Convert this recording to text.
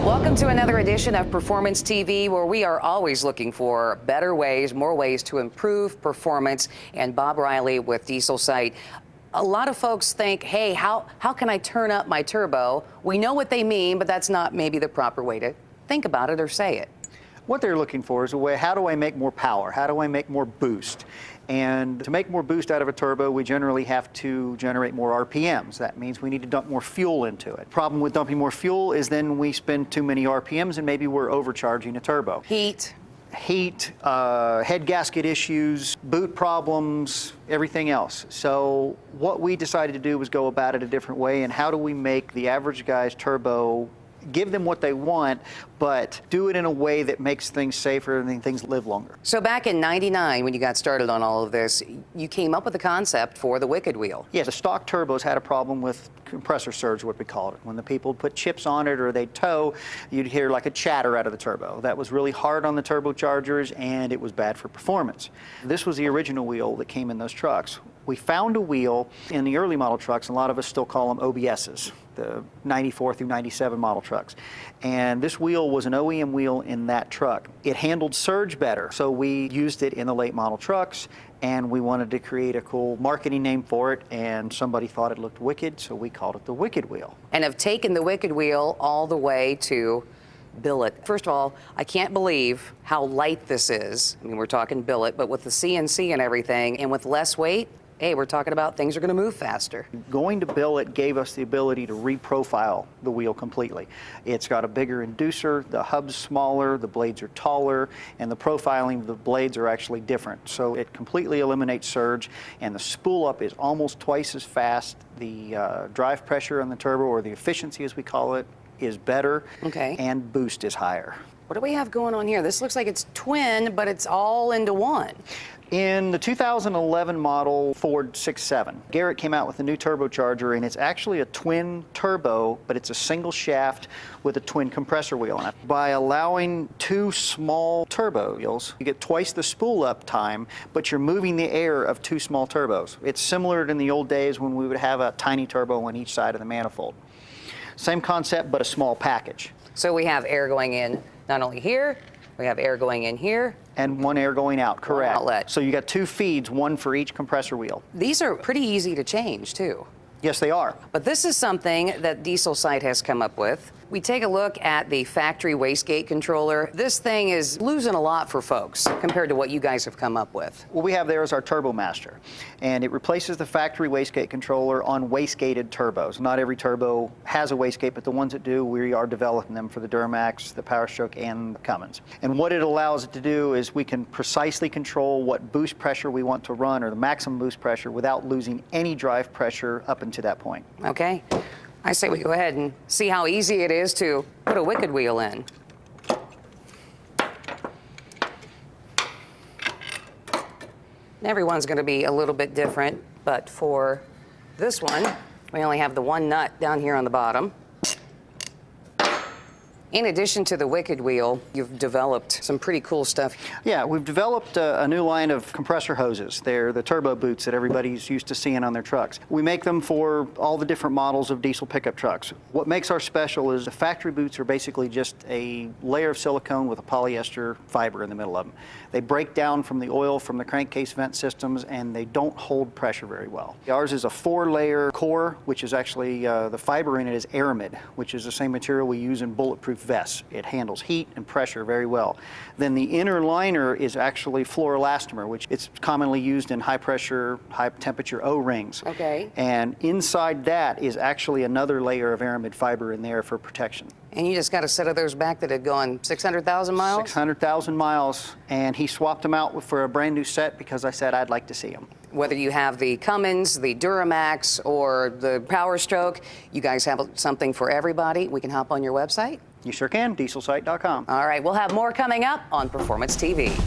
Welcome to another edition of Performance TV, where we are always looking for better ways, more ways to improve performance. And Bob Riley with Dieselsite. A lot of folks think, hey, how can I turn up my turbo? We know what they mean, but that's not maybe the proper way to think about it or say it. What they're looking for is a way, how do I make more power? How do I make more boost? And to make more boost out of a turbo, we generally have to generate more RPMs. That means we need to dump more fuel into it. Problem with dumping more fuel is then we spend too many RPMs and maybe we're overcharging a turbo. Heat, head gasket issues, boot problems, everything else. So what we decided to do was go about it a different way, and how do we make the average guy's turbo, give them what they want, but do it in a way that makes things safer and things live longer. So back in '99, when you got started on all of this, you came up with the concept for the Wicked Wheel. Yeah, the stock turbos had a problem with compressor surge, what we called it. When the people would put chips on it or they'd tow, you'd hear like a chatter out of the turbo. That was really hard on the turbochargers, and it was bad for performance. This was the original wheel that came in those trucks. We found a wheel in the early model trucks, and a lot of us still call them OBSs, the 94 through 97 model trucks. And this wheel was an OEM wheel in that truck. It handled surge better, so we used it in the late model trucks, and we wanted to create a cool marketing name for it, and somebody thought it looked wicked, so we called it the Wicked Wheel. And have taken the Wicked Wheel all the way to billet. First of all, I can't believe how light this is. I mean, we're talking billet, but with the CNC and everything, and with less weight, hey, we're talking about things are going to move faster. Going to billet gave us the ability to reprofile the wheel completely. It's got a bigger inducer, the hub's smaller, the blades are taller, and the profiling of the blades are actually different. So it completely eliminates surge, and the spool up is almost twice as fast. The drive pressure on the turbo, or the efficiency as we call it, is better, and boost is higher. What do we have going on here? This looks like it's twin, but it's all into one. In the 2011 model Ford 6.7, Garrett came out with a new turbocharger, and it's actually a twin turbo, but it's a single shaft with a twin compressor wheel on it. By allowing two small turbo wheels, you get twice the spool up time, but you're moving the air of two small turbos. It's similar to in the old days when we would have a tiny turbo on each side of the manifold. Same concept, but a small package. So we have air going in not only here, we have air going in here. And one air going out, correct. One outlet. So you got two feeds, one for each compressor wheel. These are pretty easy to change, too. Yes, they are. But this is something that Dieselsite has come up with. We take a look at the factory wastegate controller. This thing is losing a lot for folks compared to what you guys have come up with. What we have there is our Turbo Master, and it replaces the factory wastegate controller on wastegated turbos. Not every turbo has a wastegate, but the ones that do, we are developing them for the Duramax, the Powerstroke, and the Cummins. And what it allows it to do is we can precisely control what boost pressure we want to run, or the maximum boost pressure, without losing any drive pressure up until that point. Okay. I say we go ahead and see how easy it is to put a Wicked Wheel in. Everyone's going to be a little bit different, but for this one, we only have the one nut down here on the bottom. In addition to the Wicked Wheel, you've developed some pretty cool stuff. Yeah, we've developed a new line of compressor hoses. They're the turbo boots that everybody's used to seeing on their trucks. We make them for all the different models of diesel pickup trucks. What makes ours special is the factory boots are basically just a layer of silicone with a polyester fiber in the middle of them. They break down from the oil from the crankcase vent systems, and they don't hold pressure very well. Ours is a 4-layer core, which is actually, the fiber in it is aramid, which is the same material we use in bulletproof vests. It handles heat and pressure very well. Then the inner liner is actually fluoroelastomer, which it's commonly used in high pressure, high temperature O-rings. Okay. And inside that is actually another layer of aramid fiber in there for protection. And you just got a set of those back that had gone 600,000 miles? 600,000 miles, and he swapped them out for a brand new set because I said I'd like to see them. Whether you have the Cummins, the Duramax, or the Powerstroke, you guys have something for everybody. We can hop on your website? You sure can, dieselsite.com. All right, we'll have more coming up on Performance TV.